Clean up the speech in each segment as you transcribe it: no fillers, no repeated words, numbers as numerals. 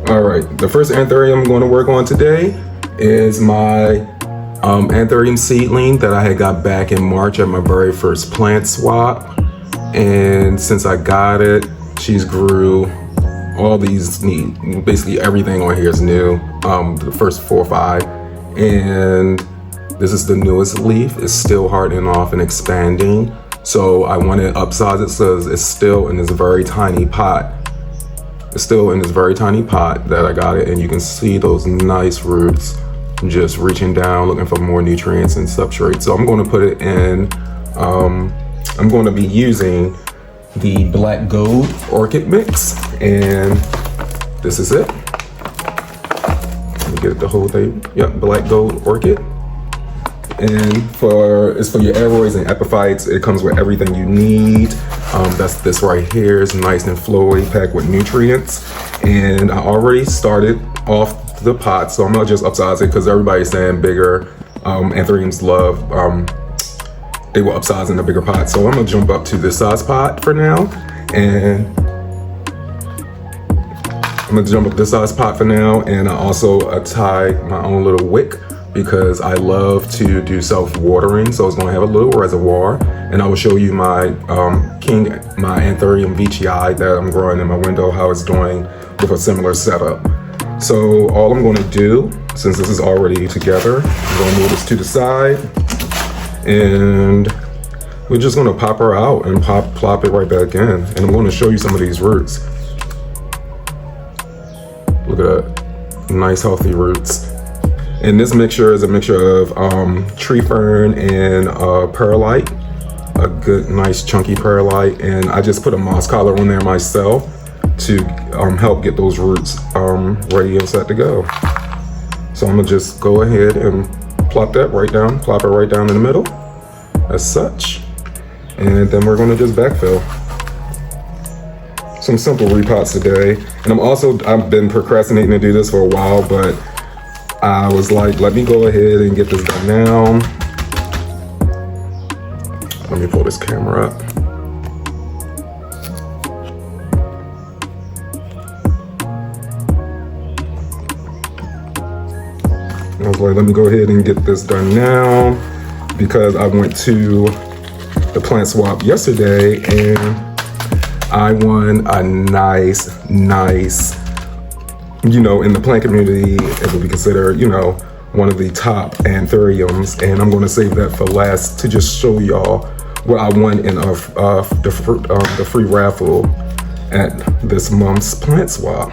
All right, the first Anthurium I'm going to work on today is my Anthurium seedling that I had got back in March at my very first plant swap. And since I got it, she's grew all these neat, basically everything on here is new. The first 4 or 5. And this is the newest leaf. It's still hardening off and expanding. So I want to upsize it so it's still in this very tiny pot. It's still in this very tiny pot that I got it, and you can see those nice roots just reaching down, looking for more nutrients and substrate. So I'm going to put it in, I'm going to be using the Black Gold Orchid Mix, and this is it. Let me get the whole thing. Yep, Black Gold Orchid. And it's for your aeroids and epiphytes. It comes with everything you need. That's this right here. It's nice and flowy, packed with nutrients. And I already started off the pot, so I'm gonna just upsize it because everybody's saying bigger. Anthuriums love, they will upsize in a bigger pot. So I'm gonna jump up to this size pot for now. And I'm gonna jump up this size pot for now. And I also tied my own little wick, because I love to do self-watering, so it's going to have a little reservoir. And I will show you my my Anthurium VTI that I'm growing in my window, how it's doing with a similar setup. So all I'm going to do, since this is already together, I'm going to move this to the side, and we're just going to pop her out and plop it right back in. And I'm going to show you some of these roots. Look at that, nice healthy roots. And this mixture is a mixture of tree fern and perlite, a good, nice, chunky perlite. And I just put a moss collar on there myself to help get those roots ready and set to go. So I'm gonna just go ahead and plop it right down in the middle, as such. And then we're gonna just backfill. Some simple repots today. And I've been procrastinating to do this for a while, but I was like, let me go ahead and get this done now. Let me pull this camera up. I was like, let me go ahead and get this done now, because I went to the plant swap yesterday and I won a nice, you know, in the plant community, it would be considered, you know, one of the top Anthuriums. And I'm going to save that for last to just show y'all what I won in the free raffle at this month's plant swap.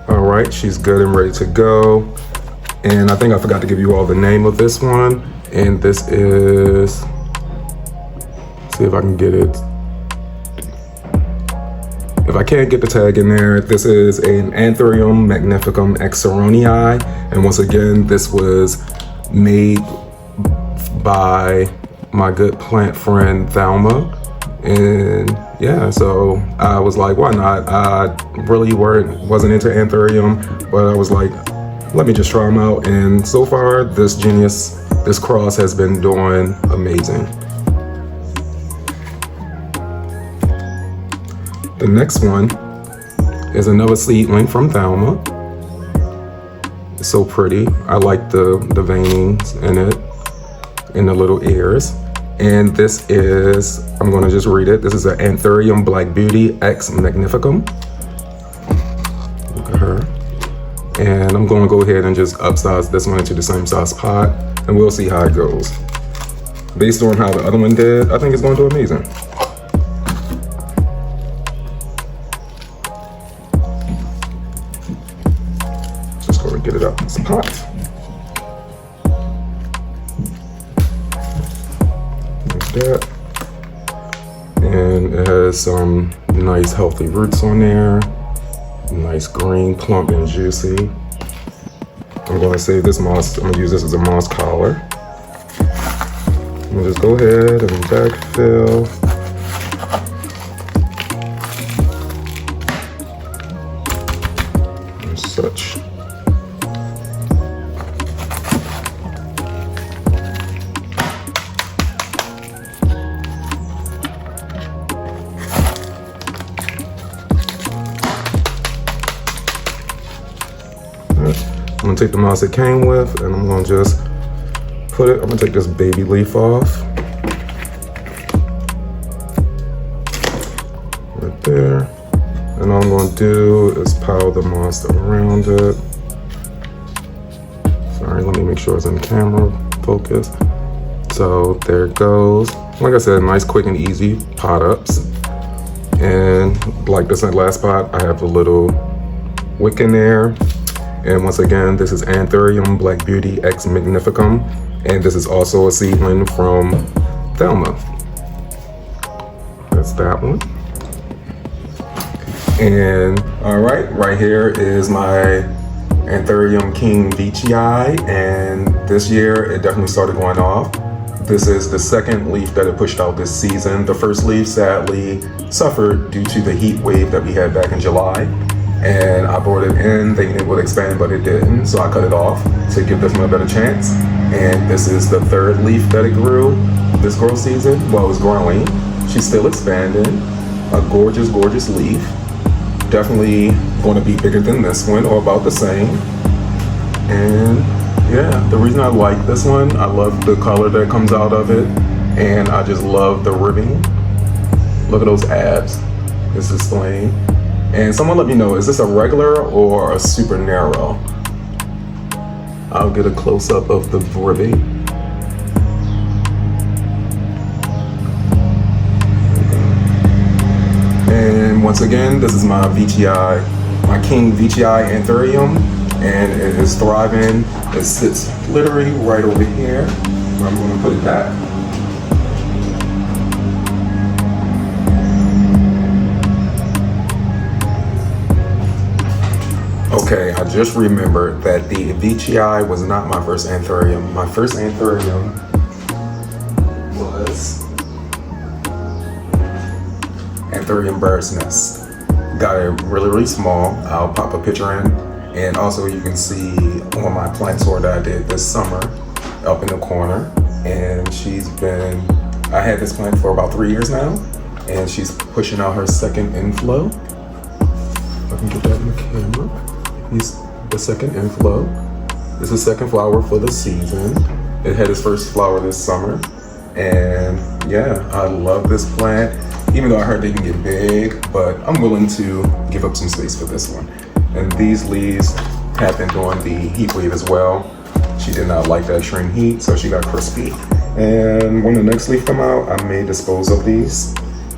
All right, she's good and ready to go. And I think I forgot to give you all the name of this one. And this is, see if I can get it. If I can't get the tag in there, this is an Anthurium magnificum exeronii. And once again, this was made by my good plant friend Thelma. And yeah, so I was like, why not? I really wasn't into Anthurium, but I was like, let me just try them out. And so far, this cross has been doing amazing. The next one is another seedling from Thelma. It's so pretty. I like the veinings in it, in the little ears. And this is, I'm gonna just read it. This is an Anthurium Black Beauty X Magnificum. Look at her. And I'm gonna go ahead and just upsize this one into the same size pot, and we'll see how it goes. Based on how the other one did, I think it's gonna do amazing. Get it out of this pot. Like that. And it has some nice healthy roots on there. Nice green, plump and juicy. I'm gonna save this moss, I'm gonna use this as a moss collar. I'm gonna just go ahead and backfill. And such. gonna take the moss it came with, and I'm gonna just put it, I'm gonna take this baby leaf off. Right there. And all I'm gonna do is pile the moss around it. Sorry, let me make sure it's in camera focus. So there it goes. Like I said, nice, quick, and easy pot ups. And like this last pot, I have a little wick in there. And once again, this is Anthurium Black Beauty X Magnificum. And this is also a seedling from Thelma. That's that one. And all right here is my Anthurium King Veitchii, and this year it definitely started going off. This is the second leaf that it pushed out this season. The first leaf sadly suffered due to the heat wave that we had back in July. And I brought it in thinking it would expand, but it didn't. So I cut it off to give this one a better chance. And this is the third leaf that it grew this growth season. Well, it was growing. She's still expanding. A gorgeous, gorgeous leaf. Definitely going to be bigger than this one, or about the same. And yeah, the reason I like this one, I love the color that comes out of it, and I just love the ribbing. Look at those abs it's displaying. And someone let me know, is this a regular or a super narrow? I'll get a close-up of the ribbing. And once again, this is my Veitchii, my King Veitchii Anthurium, and it is thriving. It sits literally right over here, where I'm going to put it back. Okay, I just remembered that the Veitchii was not my first Anthurium. My first Anthurium was Anthurium Bird's Nest. Got it really, really small. I'll pop a picture in. And also you can see on my plant tour that I did this summer up in the corner. And I had this plant for about 3 years now. And she's pushing out her second inflow. If I can get that in the camera. He's the second inflow. This is second flower for the season. It had its first flower this summer. And yeah, I love this plant. Even though I heard they can get big, but I'm willing to give up some space for this one. And these leaves happened during the heat wave as well. She did not like that extreme heat, so she got crispy. And when the next leaf come out, I may dispose of these,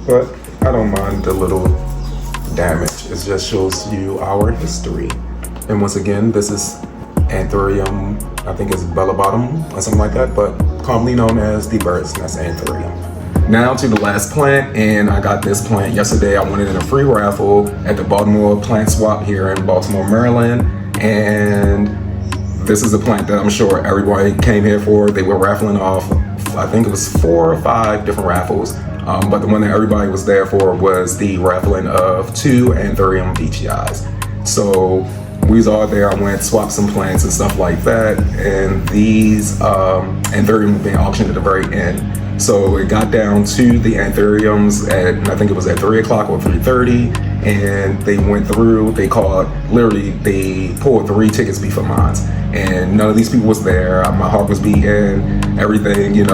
but I don't mind the little damage. It just shows you our history. And once again, this is Anthurium, I think it's Bella Bottom or something like that, but commonly known as the Bird's Nest Anthurium. Now to the last plant, and I got this plant yesterday. I won it in a free raffle at the Baltimore Plant Swap here in Baltimore, Maryland. And this is a plant that I'm sure everybody came here for. They were raffling off, I think it was 4 or 5 different raffles. But the one that everybody was there for was the raffling of 2 Anthurium Veitchiis. So we was all there. I went, swapped some plants and stuff like that. And these Anthurium were being auctioned at the very end. So it got down to the Anthuriums at, I think it was at 3 o'clock or 3:30, and they went through, they pulled 3 tickets before mine. And none of these people was there. My heart was beating, everything,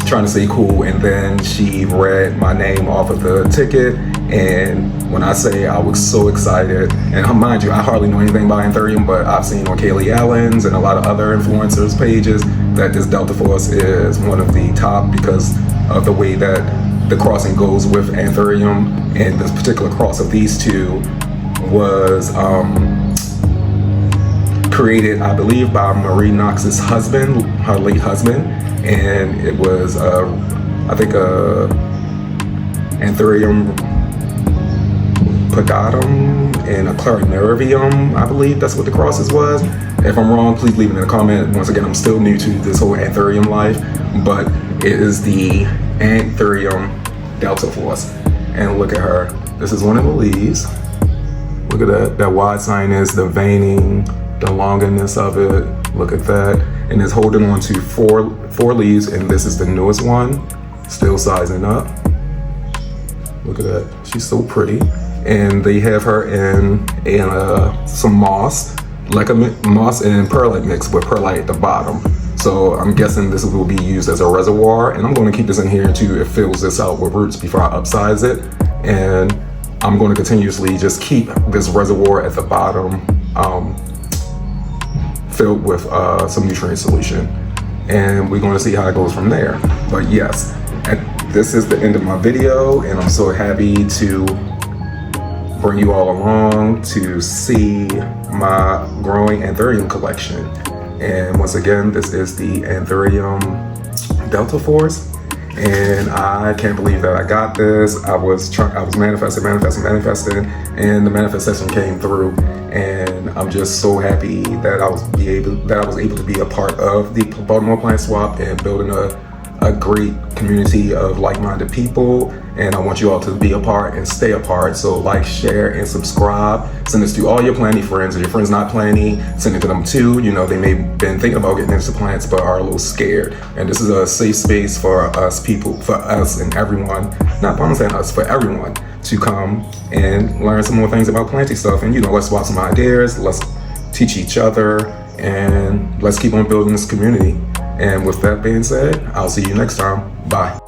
trying to stay cool. And then she read my name off of the ticket. And when I say I was so excited, and mind you, I hardly know anything about Anthurium, but I've seen on Kaylee Allen's and a lot of other influencers' pages that this Delta Force is one of the top because of the way that the crossing goes with Anthurium. And this particular cross of these two was created, I believe, by Marie Knox's husband, her late husband. And it was, I think, Anthurium Pagatum and a Clarinarium, I believe that's what the crosses was. If I'm wrong, please leave it in the comment. Once again, I'm still new to this whole Anthurium life, but it is the Anthurium Delta Force. And look at her. This is one of the leaves. Look at that. That wide sinus, the veining, the longiness of it. Look at that. And it's holding on to four leaves, and this is the newest one. Still sizing up. Look at that. She's so pretty. And they have her in some moss, moss and perlite mix with perlite at the bottom. So I'm guessing this will be used as a reservoir, and I'm going to keep this in here until it fills this out with roots before I upsize it. And I'm going to continuously just keep this reservoir at the bottom filled with some nutrient solution. And we're going to see how it goes from there. But yes, this is the end of my video, and I'm so happy to bring you all along to see my growing Anthurium collection. And once again, this is the Anthurium Delta Force, and I can't believe that I got this. I was manifesting, and the manifestation came through. And I'm just so happy that I was able to be a part of the Baltimore Plant Swap and building a great community of like-minded people. And I want you all to be a part and stay a part. So like, share, and subscribe. Send this to all your planty friends. If your friends not planty, send it to them too. You know, they may have been thinking about getting into plants but are a little scared. And this is a safe space for us and everyone, not I'm saying us, for everyone to come and learn some more things about planty stuff. And, you know, let's swap some ideas, let's teach each other, and let's keep on building this community. And with that being said, I'll see you next time. Bye.